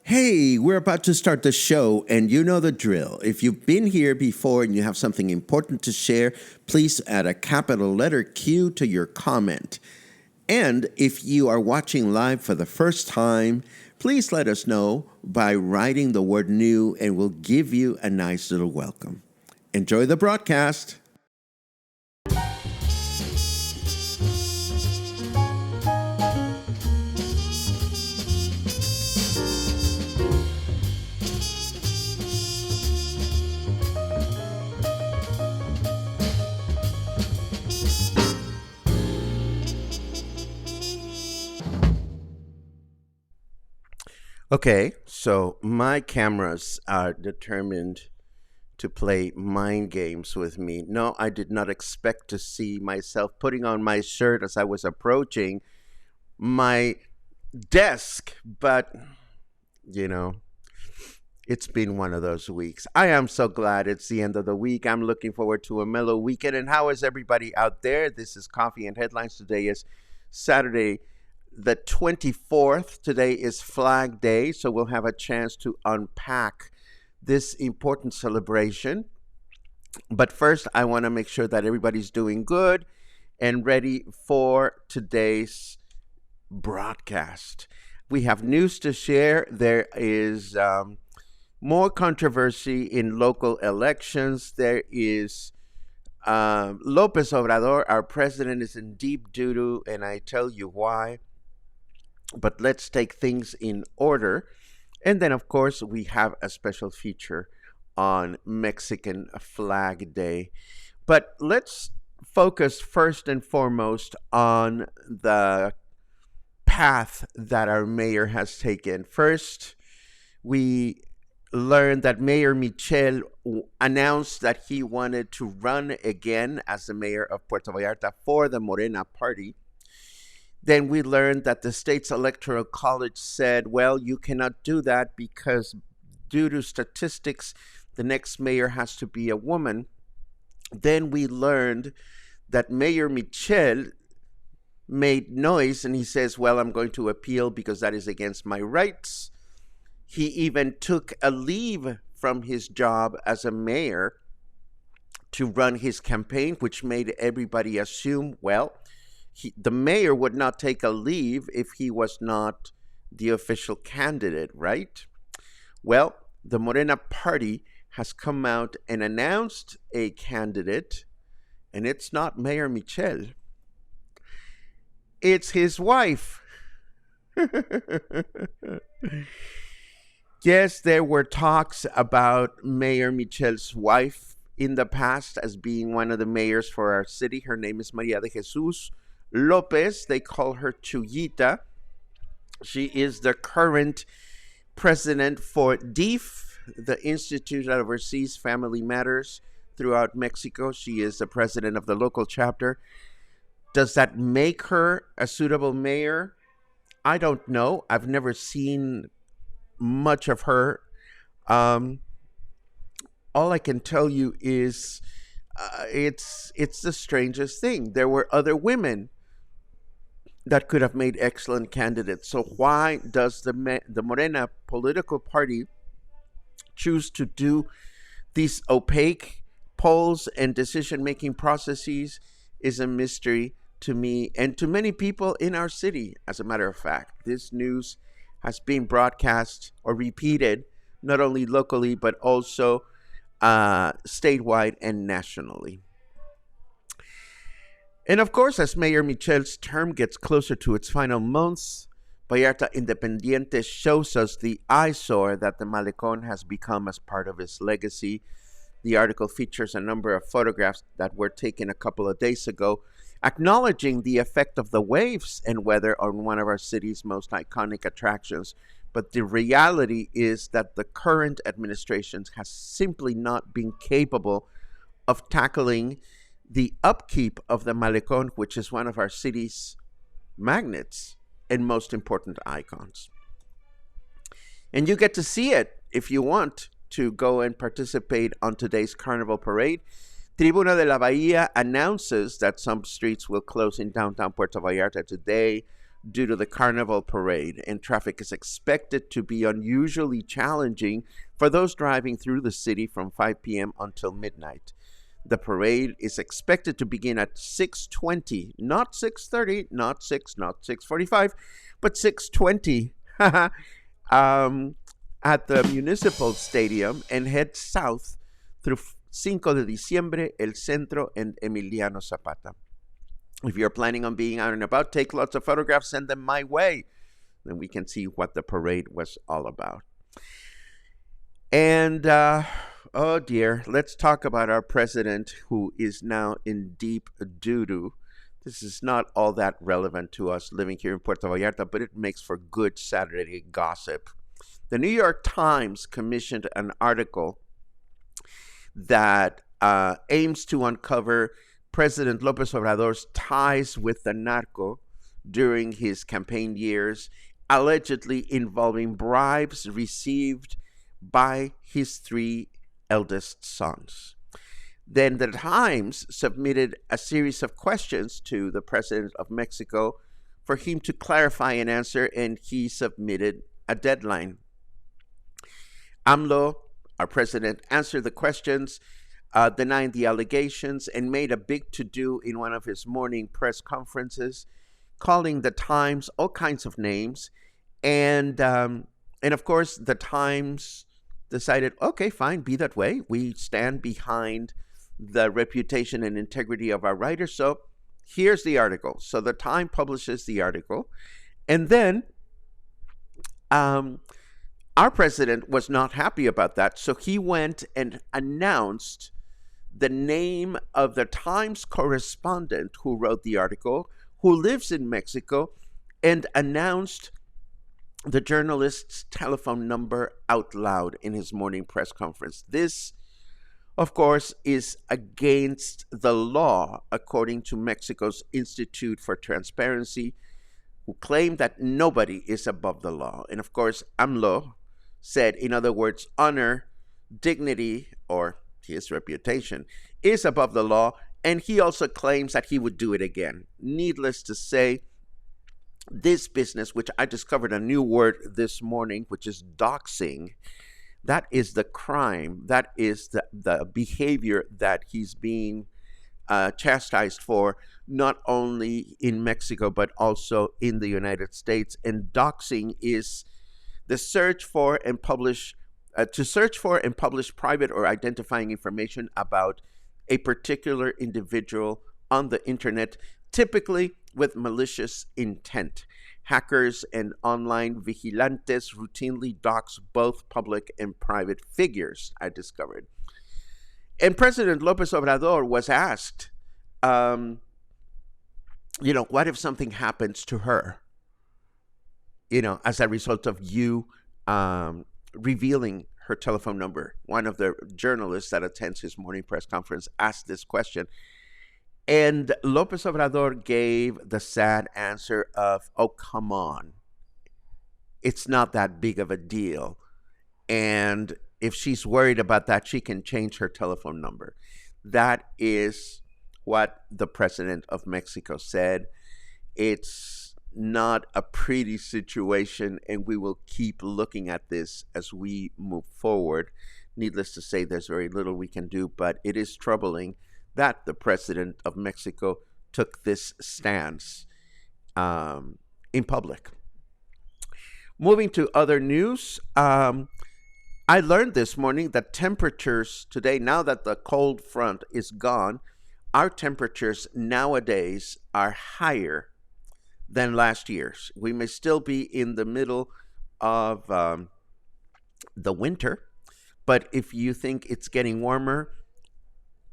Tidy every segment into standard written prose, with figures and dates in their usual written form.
Hey, we're about to start the show, and you know the drill. If you've been here before and you have something important to share, please add a capital letter Q to your comment. And if you are watching live for the first time, please let us know by writing the word new, and we'll give you a nice little welcome. Enjoy the broadcast. Okay, so my cameras are determined to play mind games with me. No, I did not expect to see myself putting on my shirt as I was approaching my desk, but you know, it's been one of those weeks. I am so glad it's the end of the week. I'm looking forward to a mellow weekend. And how is everybody out there? This is Coffee and Headlines. Today is Saturday, the 24th. Today is Flag Day, so we'll have a chance to unpack this important celebration. But first, I want to make sure that everybody's doing good and ready for today's broadcast. We have news to share. There is more controversy in local elections. There is Lopez Obrador, our president, is in deep doo-doo, and I tell you why. But let's take things in order. And then, of course, we have a special feature on Mexican Flag Day. But let's focus first and foremost on the path that our mayor has taken. First, we learned that Mayor Michel announced that he wanted to run again as the mayor of Puerto Vallarta for the Morena party. Then we learned that the state's electoral college said, well, you cannot do that because due to statistics, the next mayor has to be a woman. Then we learned that Mayor Michel made noise and he says, well, I'm going to appeal because that is against my rights. He even took a leave from his job as a mayor to run his campaign, which made everybody assume, well, the mayor would not take a leave if he was not the official candidate, right? Well, the Morena party has come out and announced a candidate, and it's not Mayor Michel. It's his wife. Yes, there were talks about Mayor Michel's wife in the past as being one of the mayors for our city. Her name is Maria de Jesus Lopez. They call her Chuyita. She is the current president for DIF, the institute that oversees family matters throughout Mexico. She is the president of the local chapter. Does that make her a suitable mayor? I don't know. I've never seen much of her. All I can tell you is it's the strangest thing. There were other women that could have made excellent candidates. So why does the Morena political party choose to do these opaque polls and decision-making processes is a mystery to me and to many people in our city. As a matter of fact, this news has been broadcast or repeated not only locally but also statewide and nationally. And of course, as Mayor Michel's term gets closer to its final months, Vallarta Independiente shows us the eyesore that the Malecón has become as part of his legacy. The article features a number of photographs that were taken a couple of days ago, acknowledging the effect of the waves and weather on one of our city's most iconic attractions. But the reality is that the current administration has simply not been capable of tackling the upkeep of the Malecón, which is one of our city's magnets and most important icons. And you get to see it if you want to go and participate on today's Carnival parade. Tribuna de la Bahía announces that some streets will close in downtown Puerto Vallarta today due to the Carnival parade, and traffic is expected to be unusually challenging for those driving through the city from 5 p.m. until midnight. The parade is expected to begin at 6:20, not 6:30, not 6:45, but 6:20 at the Municipal Stadium and head south through 5 de Diciembre, El Centro, and Emiliano Zapata. If you're planning on being out and about, take lots of photographs, send them my way. Then we can see what the parade was all about. And, oh dear, let's talk about our president who is now in deep doo-doo. This is not all that relevant to us living here in Puerto Vallarta, but it makes for good Saturday gossip. The New York Times commissioned an article that aims to uncover President López Obrador's ties with the narco during his campaign years, allegedly involving bribes received by his 3 eldest sons. Then the Times submitted a series of questions to the President of Mexico for him to clarify and answer, and he submitted a deadline. AMLO, our president, answered the questions, denying the allegations, and made a big to-do in one of his morning press conferences, calling the Times all kinds of names. And of course, the Times decided, okay, fine, be that way. We stand behind the reputation and integrity of our writers. So here's the article. So the Times publishes the article. And then our president was not happy about that. So he went and announced the name of the Times correspondent who wrote the article, who lives in Mexico, and announced the journalist's telephone number out loud in his morning press conference. This, of course, is against the law, according to Mexico's Institute for Transparency, who claim that nobody is above the law. And of course, AMLO said, in other words, honor, dignity, or his reputation is above the law, and he also claims that he would do it again. Needless to say, this business, which I discovered a new word this morning, which is doxing, that is the crime, that is the behavior that he's being chastised for, not only in Mexico, but also in the United States. And doxing is the search for and publish private or identifying information about a particular individual on the internet, typically with malicious intent. Hackers and online vigilantes routinely dox both public and private figures, I discovered. And President López Obrador was asked, what if something happens to her, as a result of you revealing her telephone number? One of the journalists that attends his morning press conference asked this question. And López Obrador gave the sad answer of, oh, come on. It's not that big of a deal. And if she's worried about that, she can change her telephone number. That is what the president of Mexico said. It's not a pretty situation, and we will keep looking at this as we move forward. Needless to say, there's very little we can do, but it is troubling that the president of Mexico took this stance in public. Moving to other news, I learned this morning that temperatures today, now that the cold front is gone, our temperatures nowadays are higher than last year's. We may still be in the middle of the winter, but if you think it's getting warmer,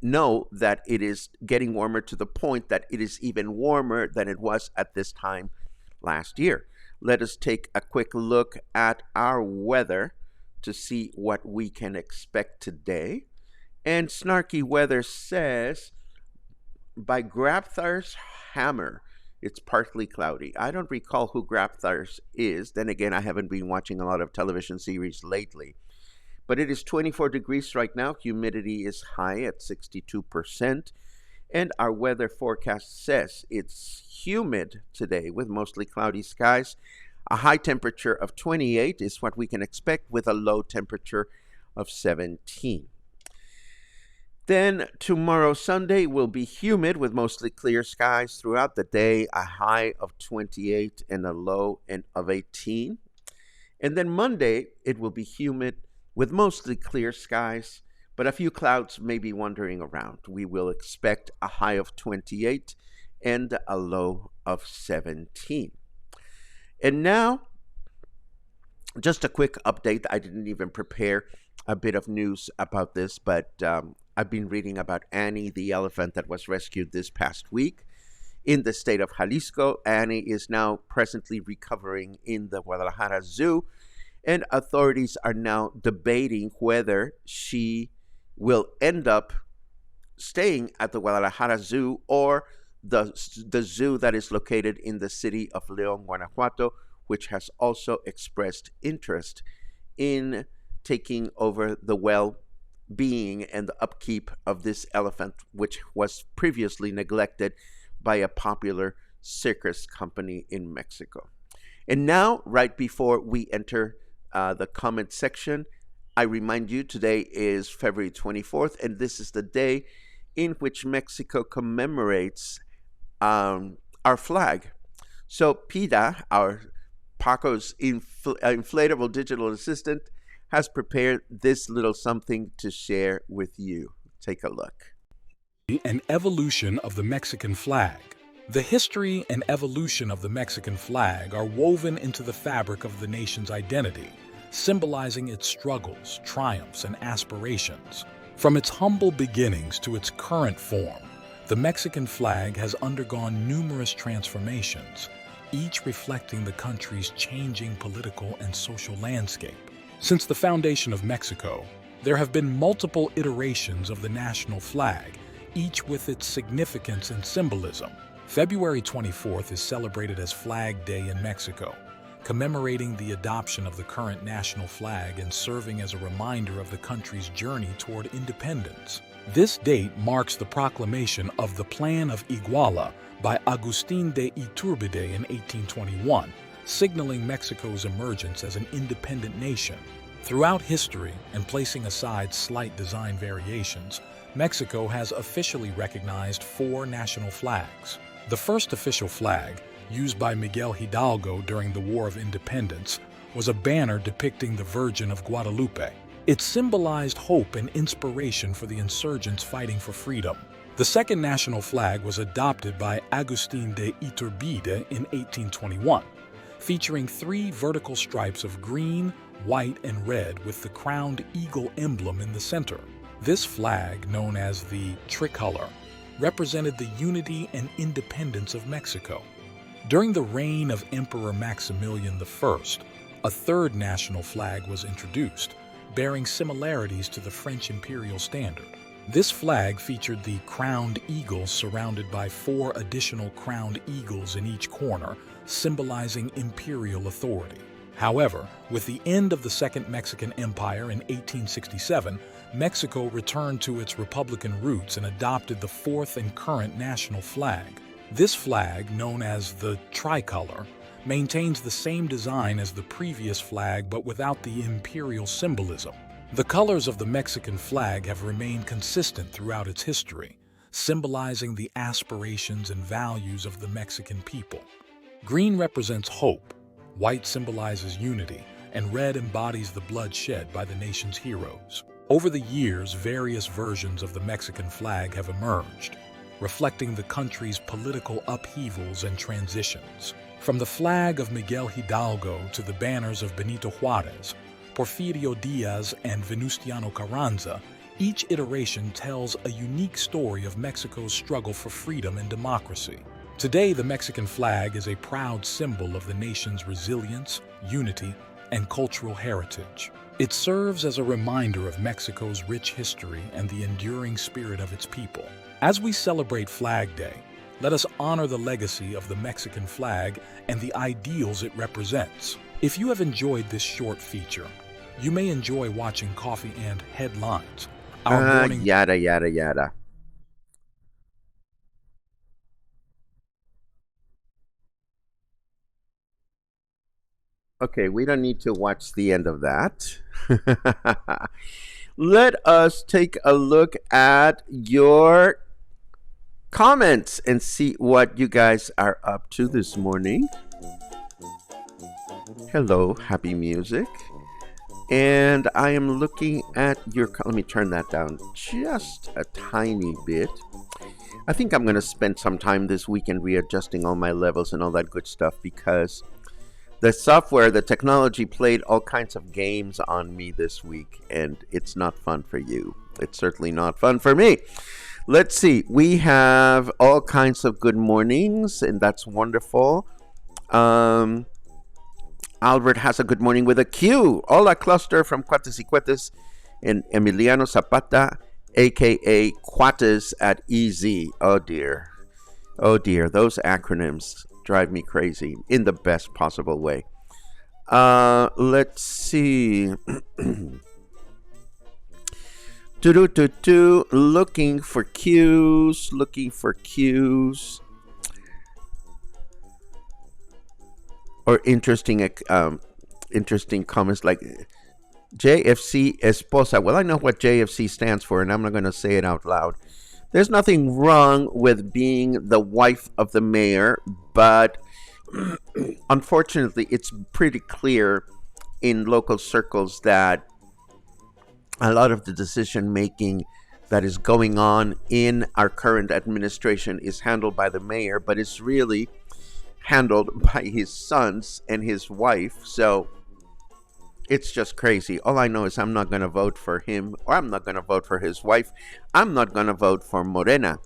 know that it is getting warmer to the point that it is even warmer than it was at this time last year. Let us take a quick look at our weather to see what we can expect today. And Snarky Weather says, by Grabthar's hammer, it's partly cloudy. I don't recall who Grabthar's is. Then again, I haven't been watching a lot of television series lately. But it is 24 degrees right now. Humidity is high at 62%. And our weather forecast says it's humid today with mostly cloudy skies. A high temperature of 28 is what we can expect with a low temperature of 17. Then tomorrow, Sunday, will be humid with mostly clear skies throughout the day, a high of 28 and a low of 18. And then Monday, it will be humid with mostly clear skies, but a few clouds may be wandering around. We will expect a high of 28 and a low of 17. And now, just a quick update. I didn't even prepare a bit of news about this, but I've been reading about Annie, the elephant that was rescued this past week in the state of Jalisco. Annie is now presently recovering in the Guadalajara Zoo, and authorities are now debating whether she will end up staying at the Guadalajara Zoo or the zoo that is located in the city of León, Guanajuato, which has also expressed interest in taking over the well-being and the upkeep of this elephant, which was previously neglected by a popular circus company in Mexico. And now, right before we enter the comment section, I remind you today is February 24th, and this is the day in which Mexico commemorates our flag. So Pida, our Paco's inflatable digital assistant, has prepared this little something to share with you. Take a look. An evolution of the Mexican flag. The history and evolution of the Mexican flag are woven into the fabric of the nation's identity, symbolizing its struggles, triumphs, and aspirations. From its humble beginnings to its current form, the Mexican flag has undergone numerous transformations, each reflecting the country's changing political and social landscape. Since the foundation of Mexico, there have been multiple iterations of the national flag, each with its significance and symbolism. February 24th is celebrated as Flag Day in Mexico, commemorating the adoption of the current national flag and serving as a reminder of the country's journey toward independence. This date marks the proclamation of the Plan of Iguala by Agustín de Iturbide in 1821, signaling Mexico's emergence as an independent nation. Throughout history, and placing aside slight design variations, Mexico has officially recognized 4 national flags. The first official flag, used by Miguel Hidalgo during the War of Independence, was a banner depicting the Virgin of Guadalupe. It symbolized hope and inspiration for the insurgents fighting for freedom. The second national flag was adopted by Agustín de Iturbide in 1821, featuring 3 vertical stripes of green, white, and red with the crowned eagle emblem in the center. This flag, known as the tricolor, represented the unity and independence of Mexico. During the reign of Emperor Maximilian I, a third national flag was introduced, bearing similarities to the French imperial standard. This flag featured the crowned eagle surrounded by 4 additional crowned eagles in each corner, symbolizing imperial authority. However, with the end of the Second Mexican Empire in 1867, Mexico returned to its republican roots and adopted the 4th and current national flag. This flag, known as the tricolor, maintains the same design as the previous flag but without the imperial symbolism. The colors of the Mexican flag have remained consistent throughout its history, symbolizing the aspirations and values of the Mexican people. Green represents hope, white symbolizes unity, and red embodies the blood shed by the nation's heroes. Over the years, various versions of the Mexican flag have emerged. reflecting the country's political upheavals and transitions. From the flag of Miguel Hidalgo to the banners of Benito Juarez, Porfirio Diaz, and Venustiano Carranza, each iteration tells a unique story of Mexico's struggle for freedom and democracy. Today, the Mexican flag is a proud symbol of the nation's resilience, unity, and cultural heritage. It serves as a reminder of Mexico's rich history and the enduring spirit of its people. As we celebrate Flag Day, let us honor the legacy of the Mexican flag and the ideals it represents. If you have enjoyed this short feature, you may enjoy watching Coffee and Headlines, our morning Yada, yada, yada. Okay, we don't need to watch the end of that. Let us take a look at your comments and see what you guys are up to this morning. Hello, happy music. And I am looking at your. Let me turn that down just a tiny bit. I think I'm going to spend some time this weekend readjusting all my levels and all that good stuff because the software, the technology played all kinds of games on me this week, and it's not fun for you. It's certainly not fun for me. Let's see. We have all kinds of good mornings, and that's wonderful. Albert has a good morning with a Q. Hola, cluster from Cuates y Cuetes and Emiliano Zapata, a.k.a. Cuates at EZ. Oh, dear. Oh, dear. Those acronyms drive me crazy in the best possible way. Let's see. Looking for cues. Or interesting comments like JFC esposa. Well, I know what JFC stands for, and I'm not going to say it out loud. There's nothing wrong with being the wife of the mayor, but unfortunately, it's pretty clear in local circles that a lot of the decision making that is going on in our current administration is handled by the mayor, but it's really handled by his sons and his wife. So it's just crazy. All I know is I'm not going to vote for him, or I'm not going to vote for his wife. I'm not going to vote for Morena,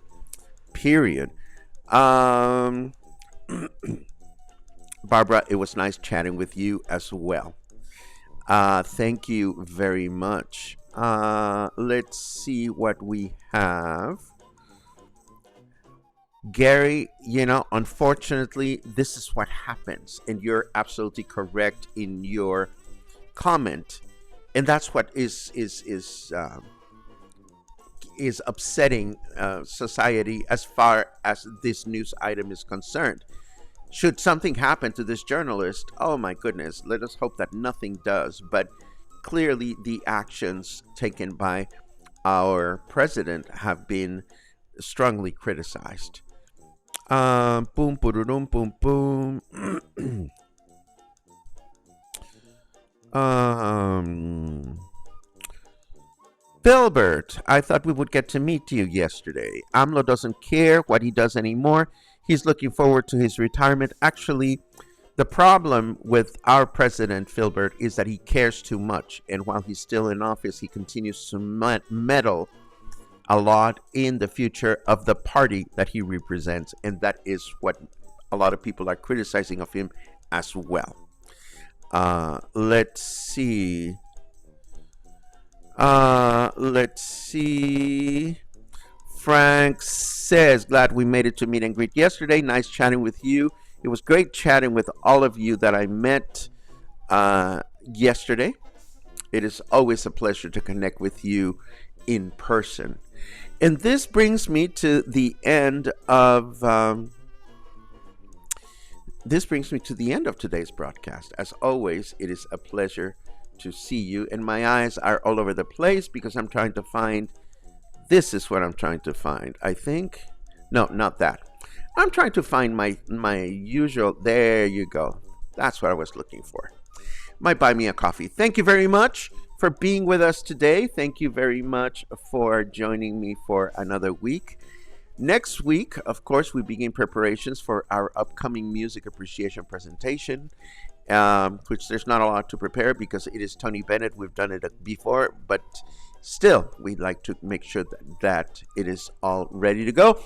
period. Barbara, it was nice chatting with you as well. Thank you very much. Let's see what we have. Gary, unfortunately, this is what happens, and you're absolutely correct in your comment, and that's what is upsetting society as far as this news item is concerned. Should something happen to this journalist, oh my goodness, let us hope that nothing does, but clearly the actions taken by our president have been strongly criticized. Boom, boom, boom, boom. Filbert, I thought we would get to meet you yesterday. AMLO doesn't care what he does anymore. He's looking forward to his retirement. Actually, the problem with our president, Filbert, is that he cares too much. And while he's still in office, he continues to meddle a lot in the future of the party that he represents, and that is what a lot of people are criticizing of him as well. Let's see. Frank says, glad we made it to meet and greet yesterday. Nice chatting with you. It was great chatting with all of you that I met yesterday. It is always a pleasure to connect with you in person. And this brings me to the end of today's broadcast. As always, it is a pleasure to see you, and my eyes are all over the place because I'm trying to find. This is what I'm trying to find. I think, no, not that. I'm trying to find my usual. There you go. That's what I was looking for. My Buy Me a Coffee. Thank you very much for being with us today. Thank you very much for joining me for another week. Next week, of course, we begin preparations for our upcoming music appreciation presentation, which there's not a lot to prepare because it is Tony Bennett. We've done it before, but still, we'd like to make sure that it is all ready to go.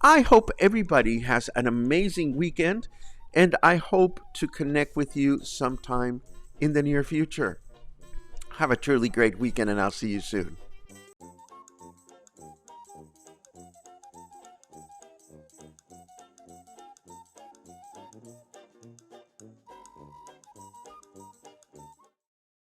I hope everybody has an amazing weekend, and I hope to connect with you sometime in the near future. Have a truly great weekend, and I'll see you soon.